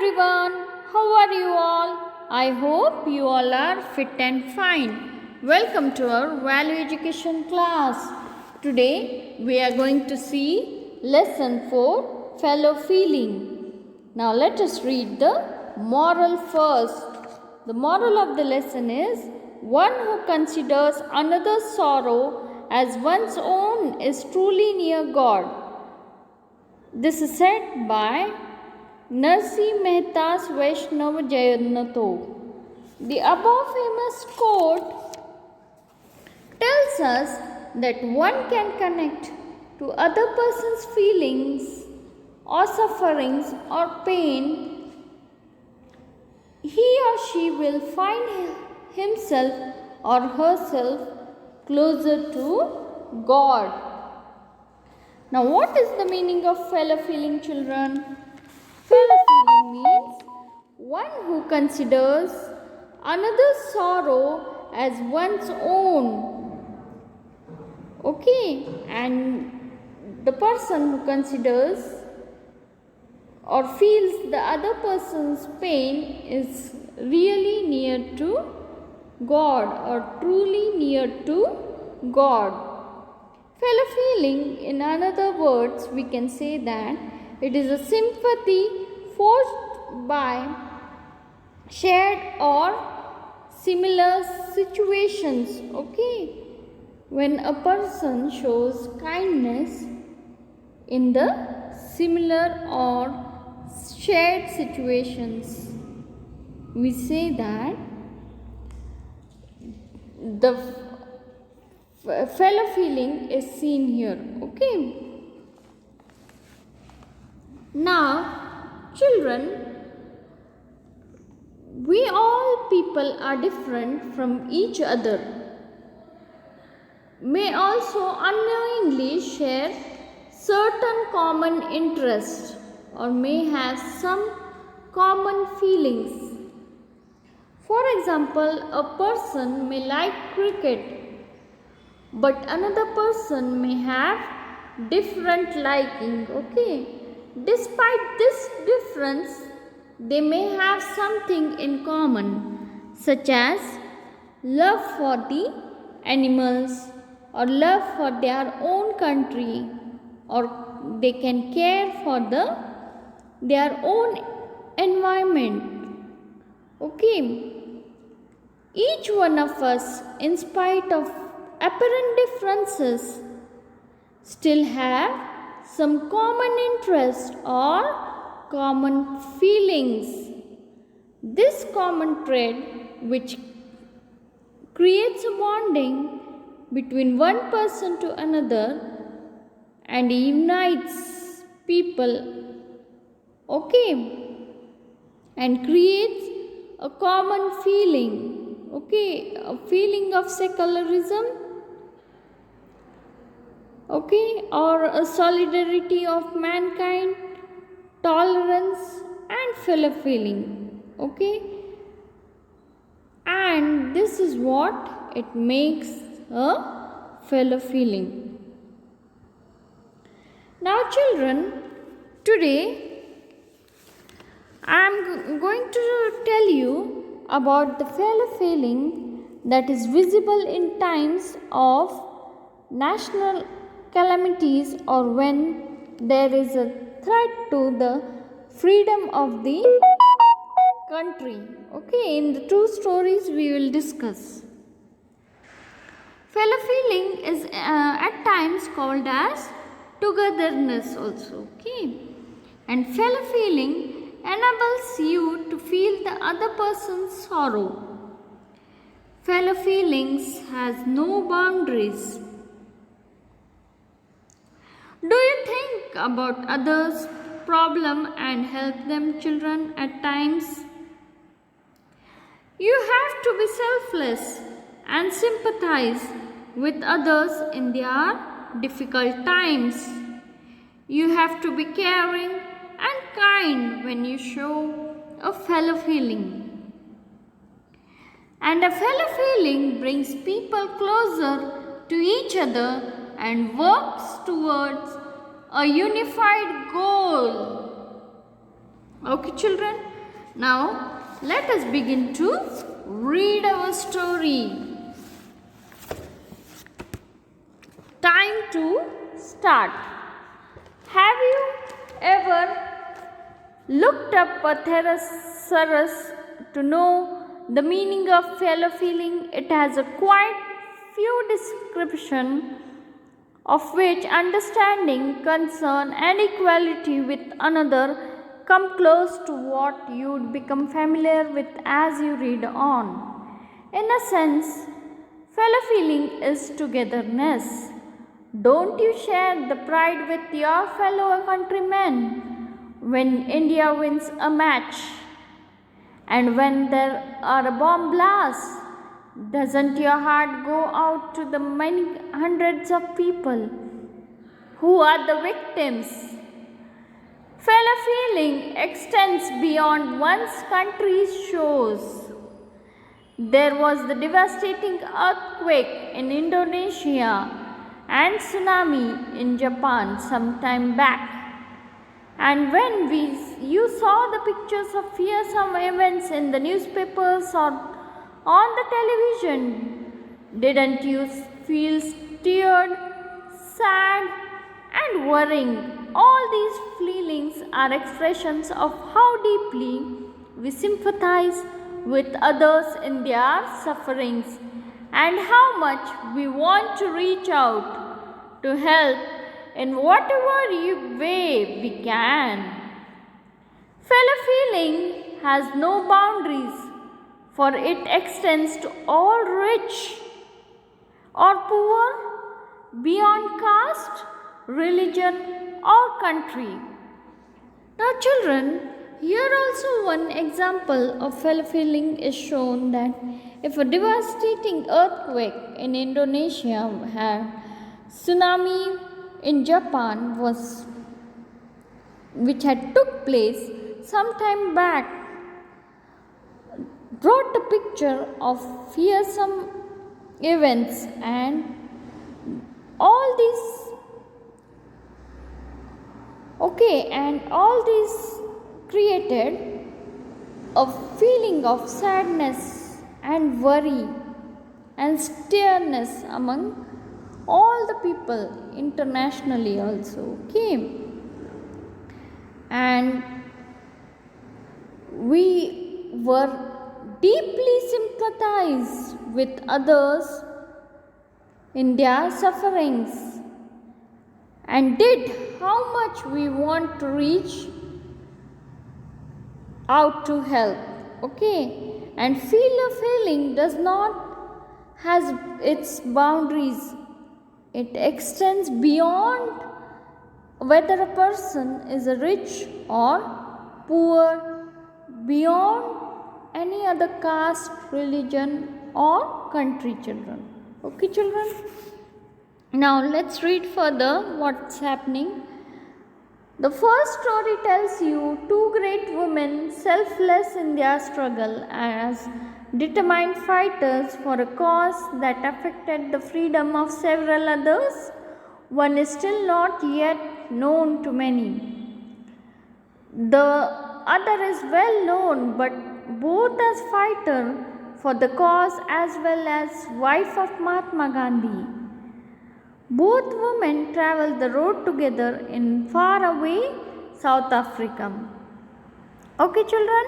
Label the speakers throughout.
Speaker 1: everyone, how are you all? I hope you all are fit and fine. Welcome to our value education class. Today we are going to see lesson 4, fellow feeling. Now let us read the moral first. The moral of the lesson is, one who considers another's sorrow as one's own is truly near God. This is said by Narsi Mehta's Vaishnava Jayannato. The above famous quote tells us that one can connect to other person's feelings or sufferings or pain. He or she will find himself or herself closer to God. Now, what is the meaning of fellow feeling, children? Fellow feeling means one who considers another's sorrow as one's own. Okay, and the person who considers or feels the other person's pain is really near to God or truly near to God. Fellow feeling, in other words, we can say that it is a sympathy forced by shared or similar situations. Okay, when a person shows kindness in the similar or shared situations, we say that the fellow feeling is seen here. Okay. Now, children, we all people are different from each other, may also unknowingly share certain common interests or may have some common feelings. For example, a person may like cricket, but another person may have different liking. Okay. Despite this difference, they may have something in common, such as love for the animals or love for their own country, or they can care for their own environment. Okay, each one of us, in spite of apparent differences, still have some common interest or common feelings. This common thread, which creates a bonding between one person to another and unites people, okay, and creates a common feeling, okay, a feeling of secularism, okay, or a solidarity of mankind, tolerance and fellow feeling. Okay, and this is what it makes a fellow feeling. Now, children, today I am going to tell you about the fellow feeling that is visible in times of national calamities or when there is a threat to the freedom of the country. Okay, in the two stories we will discuss. Fellow feeling is at times called as togetherness also. Okay, and fellow feeling enables you to feel the other person's sorrow. Fellow feelings has no boundaries. Do you think about others' problem and help them, children, at times? You have to be selfless and sympathize with others in their difficult times. You have to be caring and kind when you show a fellow feeling. And a fellow feeling brings people closer to each other and works towards a unified goal. Okay, children. Now let us begin to read our story. Time to start. Have you ever looked up a thesaurus to know the meaning of fellow feeling? It has a quite few descriptions of which understanding, concern, and equality with another come close to what you'd become familiar with as you read on. In a sense, fellow feeling is togetherness. Don't you share the pride with your fellow countrymen when India wins a match and when there are a bomb blasts? Doesn't your heart go out to the many hundreds of people who are the victims? Fellow feeling extends beyond one's country's shores. There was the devastating earthquake in Indonesia and tsunami in Japan some time back. And when you saw the pictures of fearsome events in the newspapers or on the television, didn't you feel stirred, sad, and worrying? All these feelings are expressions of how deeply we sympathize with others in their sufferings and how much we want to reach out to help in whatever way we can. Fellow feeling has no boundaries, for it extends to all rich or poor, beyond caste, religion, or country. Now, children, here also one example of fellow feeling is shown that if a devastating earthquake in Indonesia had tsunami in Japan which had took place some time back, brought a picture of fearsome events and all these created a feeling of sadness and worry and sternness among all the people internationally also. And we were deeply sympathized with others in their sufferings and did how much we want to reach out to help. And feeling does not has its boundaries. It extends beyond whether a person is a rich or poor, beyond any other caste, religion, or country, children. Okay, children? Now, let's read further what's happening. The first story tells you two great women, selfless in their struggle as determined fighters for a cause that affected the freedom of several others. One is still not yet known to many. The other is well known, but both as fighter for the cause as well as wife of Mahatma Gandhi. Both women traveled the road together in faraway South Africa. Okay, children?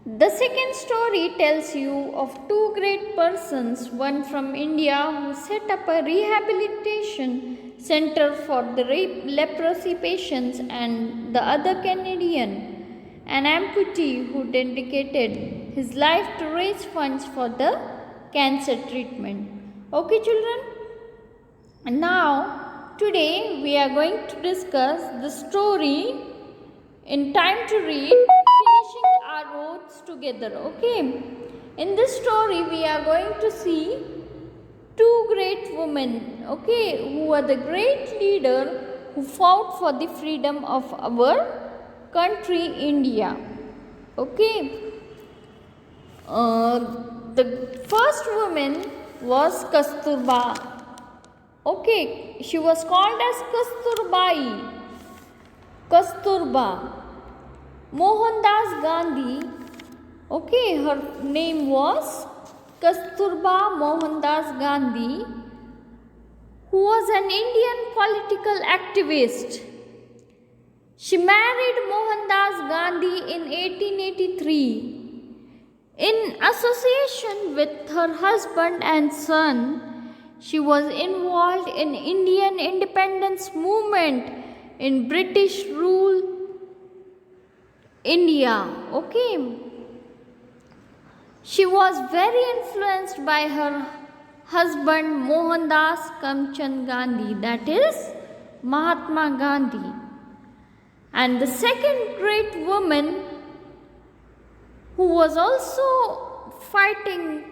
Speaker 1: The second story tells you of two great persons, one from India who set up a rehabilitation center for the leprosy patients, and the other Canadian, an amputee who dedicated his life to raise funds for the cancer treatment. Okay, children? And now, today we are going to discuss the story in Time to Read, Finishing Our Roads Together. In this story, we are going to see two great women, who are the great leader who fought for the freedom of our country, India. The first woman was Kasturba. She was called as Kasturbai. Kasturba. Mohandas Gandhi, okay, her name was Kasturba Mohandas Gandhi, who was an Indian political activist. She married Mohandas Gandhi in 1883. In association with her husband and son, she was involved in Indian independence movement in British rule India. Okay. She was very influenced by her husband Mohandas Kamchand Gandhi, that is Mahatma Gandhi. And the second great woman who was also fighting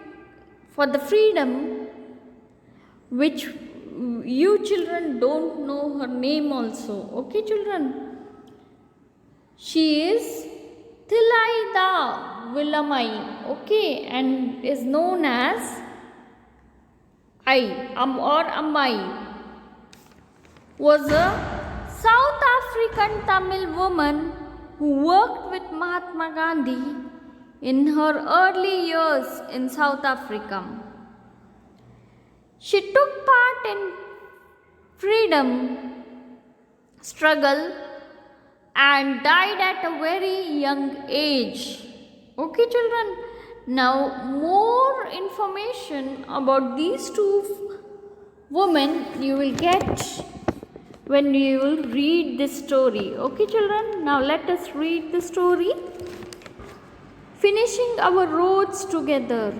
Speaker 1: for the freedom, which you children don't know her name also, okay children? She is Thilaida Villamai, okay, and is known as or Ammai, was a South African Tamil woman who worked with Mahatma Gandhi in her early years in South Africa. She took part in freedom struggle and died at a very young age. Okay children, now more information about these two women you will get when you will read this story. Okay children, now let us read the story. Finishing our roads together.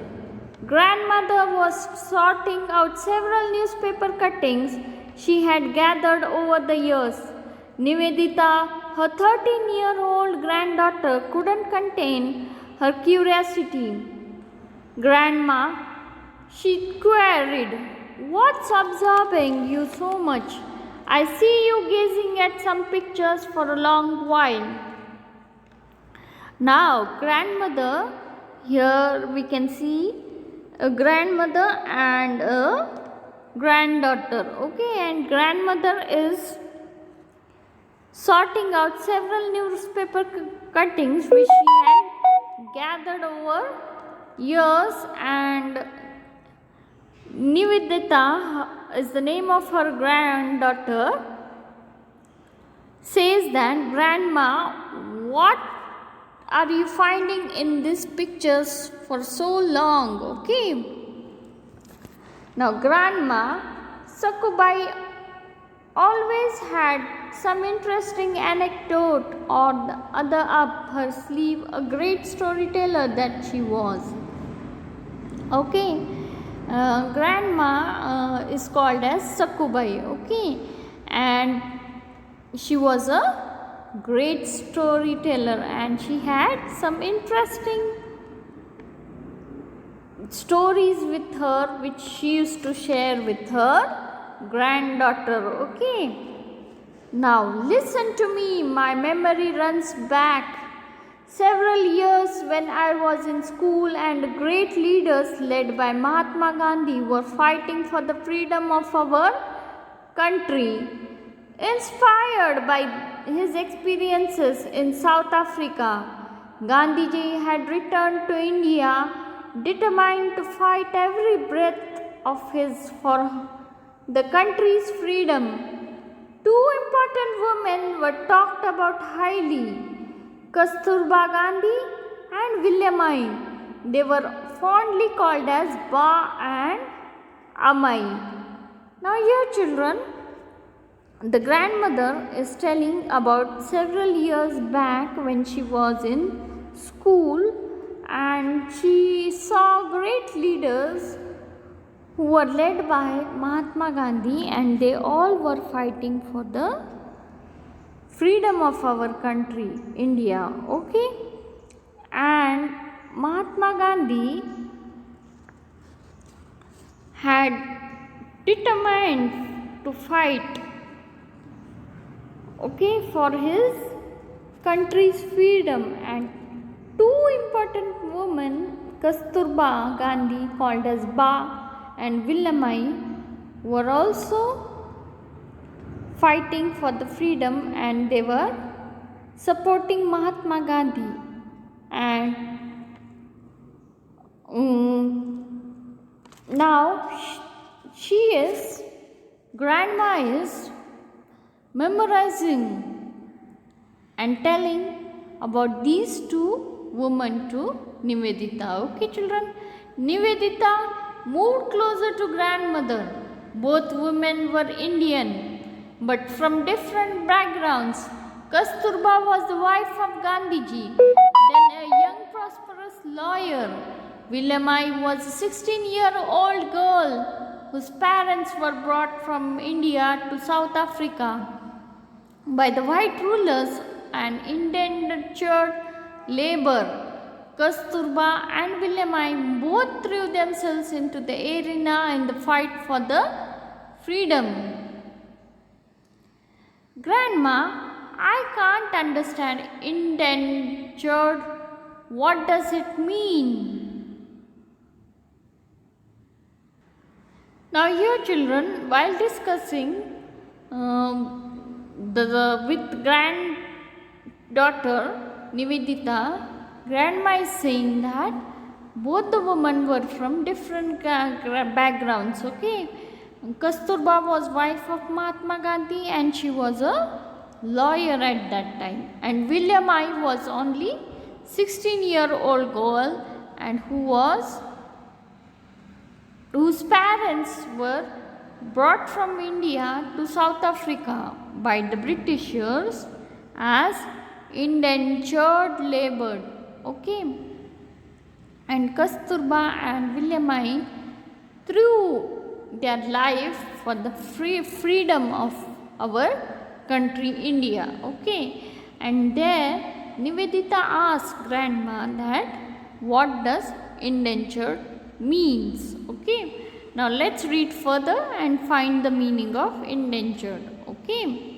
Speaker 1: Grandmother was sorting out several newspaper cuttings she had gathered over the years. Nivedita, her 13-year-old granddaughter, couldn't contain her curiosity. Grandma, she queried, what's absorbing you so much? I see you gazing at some pictures for a long while. Now, grandmother, here we can see a grandmother and a granddaughter, okay, and grandmother is sorting out several newspaper cuttings which she had gathered over years, and Nivedita is the name of her granddaughter, says that, Grandma, what are you finding in these pictures for so long? Okay. Now Grandma Sakubai always had some interesting anecdote or the other up her sleeve, a great storyteller that she was. Okay. Grandma is called as Sakubai, okay, and she was a great storyteller and she had some interesting stories with her which she used to share with her granddaughter. Okay, now listen to me, my memory runs back several years when I was in school and great leaders led by Mahatma Gandhi were fighting for the freedom of our country. Inspired by his experiences in South Africa, Gandhiji had returned to India determined to fight every breath of his for the country's freedom. Two important women were talked about highly, Kasturba Gandhi and Villamai. They were fondly called as Ba and Amai. Now here children, the grandmother is telling about several years back when she was in school and she saw great leaders who were led by Mahatma Gandhi and they all were fighting for the freedom of our country, India. Okay, and Mahatma Gandhi had determined to fight, okay, for his country's freedom, and two important women, Kasturba Gandhi called as Ba and Villamai, were also fighting for the freedom and they were supporting Mahatma Gandhi, and now she is grandma is memorizing and telling about these two women to Nivedita. Okay, children. Nivedita moved closer to grandmother. Both women were Indian, but from different backgrounds. Kasturba was the wife of Gandhiji, then a young prosperous lawyer. Vilemai was a 16-year-old girl whose parents were brought from India to South Africa by the white rulers and indentured labor. Kasturba and Vilemai both threw themselves into the arena in the fight for the freedom. Grandma, I can't understand indentured. What does it mean? Now here children, while discussing with granddaughter Nivedita, grandma is saying that both the women were from different backgrounds. Okay, Kasturba was wife of Mahatma Gandhi and she was a lawyer at that time, and Vilemai was only 16-year-old girl and whose parents were brought from India to South Africa by the Britishers as indentured labor. Okay, and Kasturba and Vilemai threw their life for the freedom of our country India. Okay, and there Nivedita asked grandma that what does indentured means. Okay, now let's read further and find the meaning of indentured. Okay,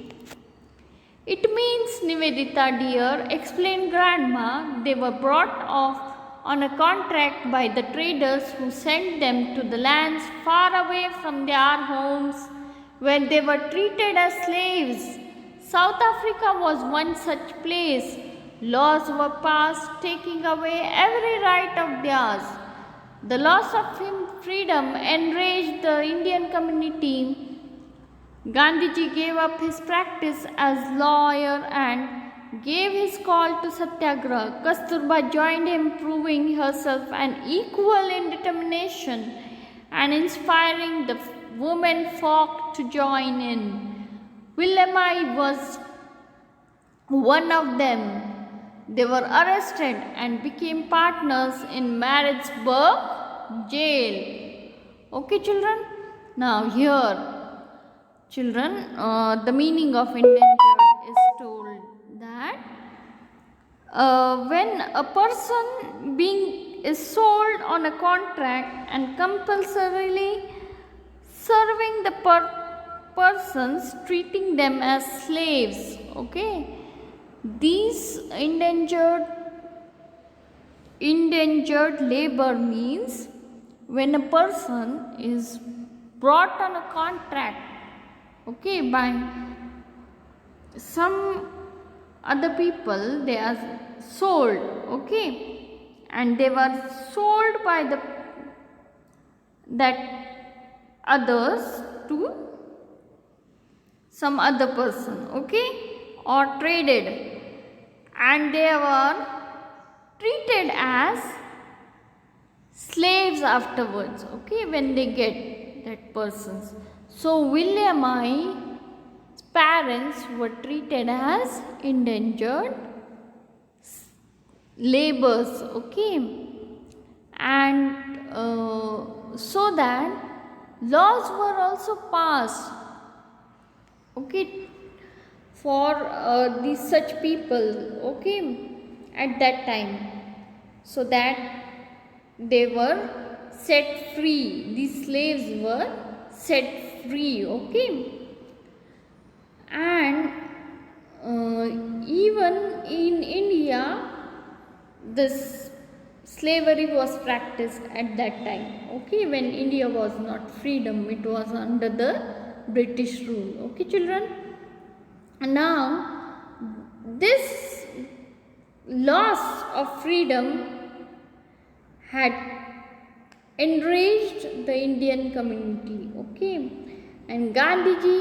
Speaker 1: it means, Nivedita dear, explained grandma, they were brought off on a contract by the traders who sent them to the lands far away from their homes where they were treated as slaves. South Africa was one such place. Laws were passed taking away every right of theirs. The loss of freedom enraged the Indian community. Gandhiji gave up his practice as lawyer and gave his call to Satyagraha. Kasturba joined him, proving herself an equal in determination and inspiring the women folk to join in. Vilemai was one of them. They were arrested and became partners in Maritzburg jail. Okay, children? Now, here, children, the meaning of indentured is told that when a person is sold on a contract and compulsorily serving the persons, treating them as slaves. Okay, these indentured labor means when a person is brought on a contract, okay, by some other people, they are sold, okay, and they were sold by that others to some other person, okay, or traded, and they were treated as slaves afterwards, okay, when they get that persons. So Vilemai's parents were treated as indentured laborers, okay, and so that laws were also passed, okay, for these such people, okay, at that time, so that they were set free, these slaves were set free, okay, and even in India this slavery was practiced at that time, okay, when India was not freedom, it was under the British rule, okay, children. Now this loss of freedom had enraged the Indian community. Okay, and Gandhiji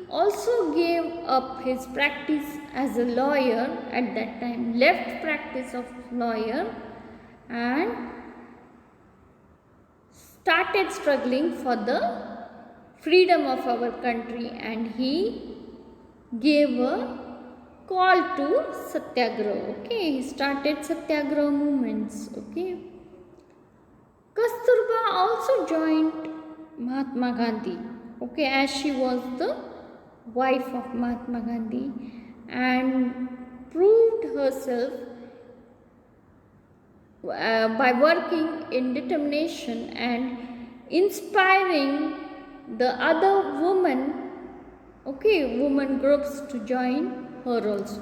Speaker 1: also gave up his practice as a lawyer at that time, left practice of lawyer, and started struggling for the freedom of our country, and he gave a call to Satyagraha. Okay, he started Satyagraha movements. Okay, Kasturba also joined Mahatma Gandhi. Okay, as she was the wife of Mahatma Gandhi, and proved herself by working in determination and inspiring the other women groups to join her also.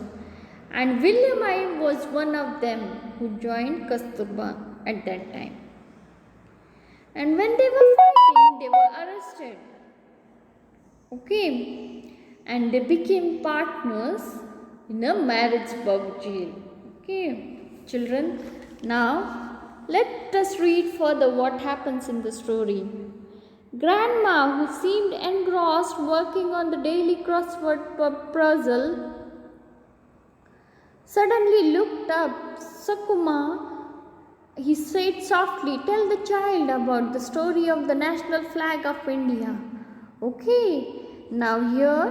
Speaker 1: And William I was one of them who joined Kasturba at that time. And when they were fighting, they were arrested. Okay, and they became partners in a Marriageburg jail. Okay, children, now let us read further what happens in the story. Grandma, who seemed engrossed working on the daily crossword puzzle, suddenly looked up. Sakuma, he said softly, tell the child about the story of the national flag of India. Okay, now here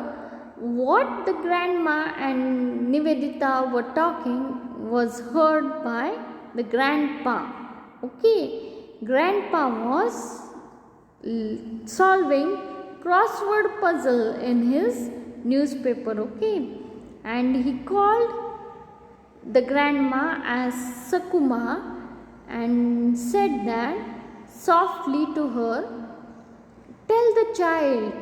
Speaker 1: what the grandma and Nivedita were talking was heard by the grandpa. Okay, grandpa was solving crossword puzzle in his newspaper. Okay, and he called the grandma as Sakuma and said that softly to her, tell the child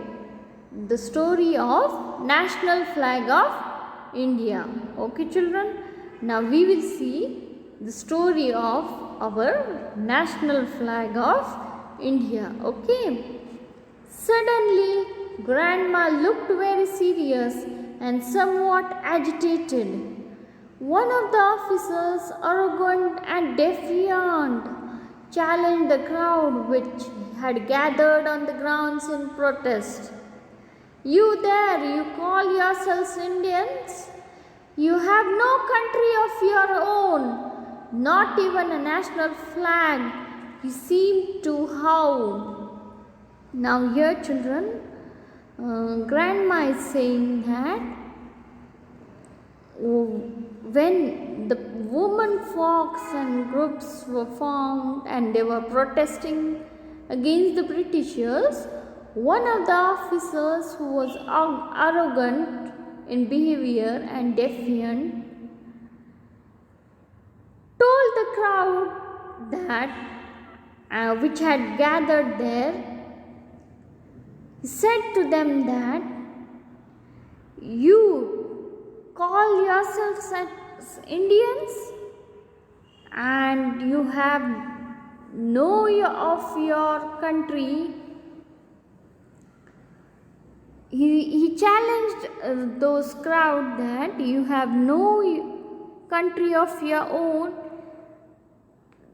Speaker 1: the story of national flag of India. Okay, children, now we will see the story of our national flag of India. Okay, suddenly grandma looked very serious and somewhat agitated. One of the officers, arrogant and defiant, challenged the crowd which had gathered on the grounds in protest. You there, you call yourselves Indians? You have no country of your own, not even a national flag, he seemed to howl. Now here, children, grandma is saying that when the women folks and groups were formed and they were protesting against the Britishers, one of the officers who was arrogant in behavior and defiant told the crowd that which had gathered there, he said to them that you call yourselves as Indians and you have no of your country. He challenged those crowd that you have no country of your own,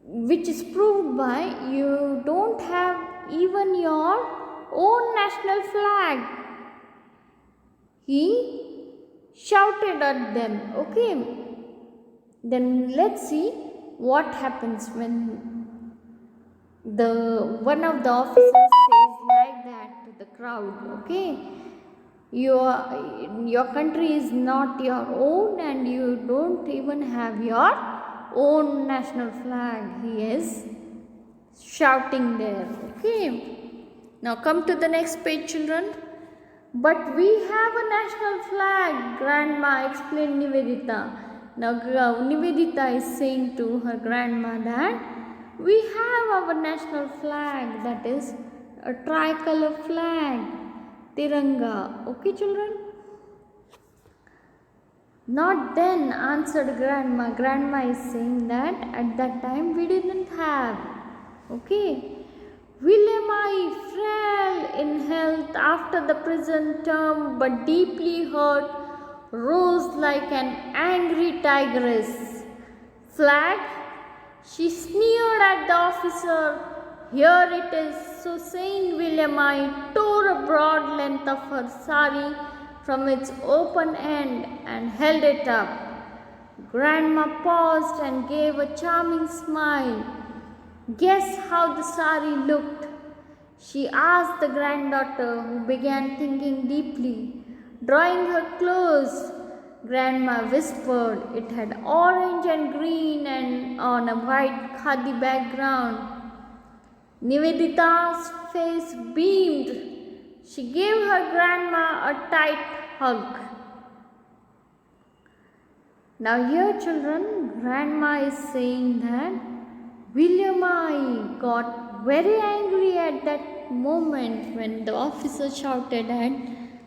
Speaker 1: which is proved by you don't have even your own national flag. He shouted at them. Okay, then let's see what happens when the one of the officers says like that to the crowd. Okay, your country is not your own and you don't even have your own national flag, he is shouting there. Okay, now come to the next page, children. But we have a national flag, grandma explained Nivedita. Now Nivedita is saying to her grandma that we have our national flag, that is a tricolor flag, Tiranga. Okay, children? Not then, answered grandma. Grandma is saying that at that time we didn't have. Okay. William I, frail in health after the prison term but deeply hurt, rose like an angry tigress. Flag? She sneered at the officer. Here it is. So saying, Williamite tore a broad length of her sari from its open end and held it up. Grandma paused and gave a charming smile. Guess how the sari looked? She asked the granddaughter, who began thinking deeply. Drawing her close, Grandma whispered, it had orange and green and on a white khadi background. Nivedita's face beamed. She gave her grandma a tight hug. Now here children, Grandma is saying that William I got very angry at that moment when the officer shouted at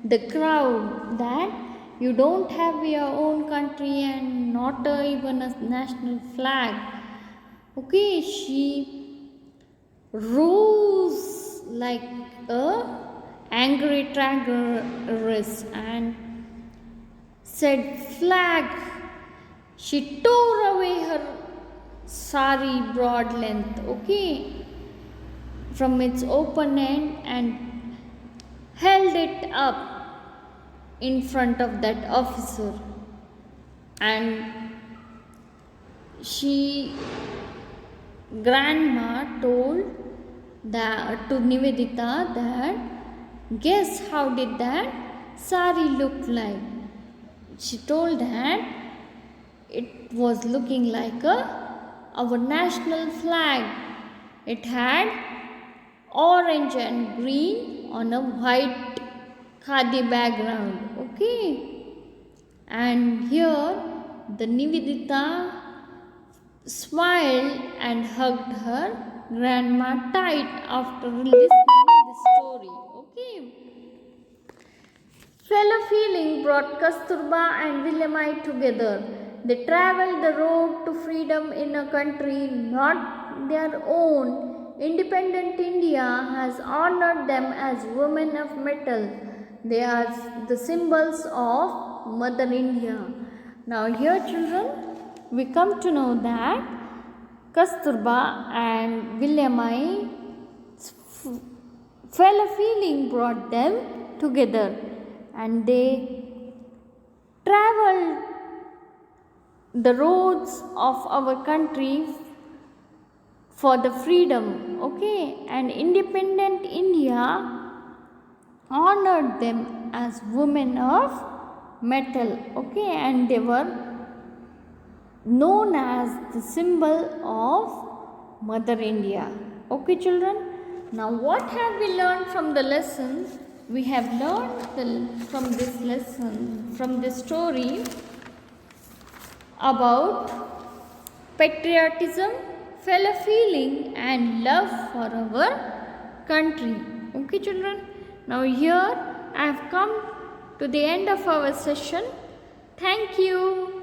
Speaker 1: the crowd that you don't have your own country and not even a national flag. Okay, she rose like a angry tigress and said flag. She tore away her sari broad length, okay, from its open end and held it up in front of that officer. And Grandma told to Nivedita that guess how did that sari look like. She told that it was looking like our national flag. It had orange and green on a white khadi background. Okay. And here the Nivedita smiled and hugged her grandma tight after listening the story. Okay. Fellow feeling brought Kasturba and Williamite together. They traveled the road to freedom in a country not their own. Independent India has honored them as women of metal. They are the symbols of Mother India. Now here children, we come to know that Kasturba and Williamite fellow feeling brought them together and they traveled the roads of our country for the freedom, okay, and independent India honored them as women of metal, okay, and they were known as the symbol of Mother India. Okay children, now what have we learned from the lesson? We have learned from this lesson, from this story, about patriotism, fellow feeling and love for our country. Okay children, now here I have come to the end of our session. Thank you.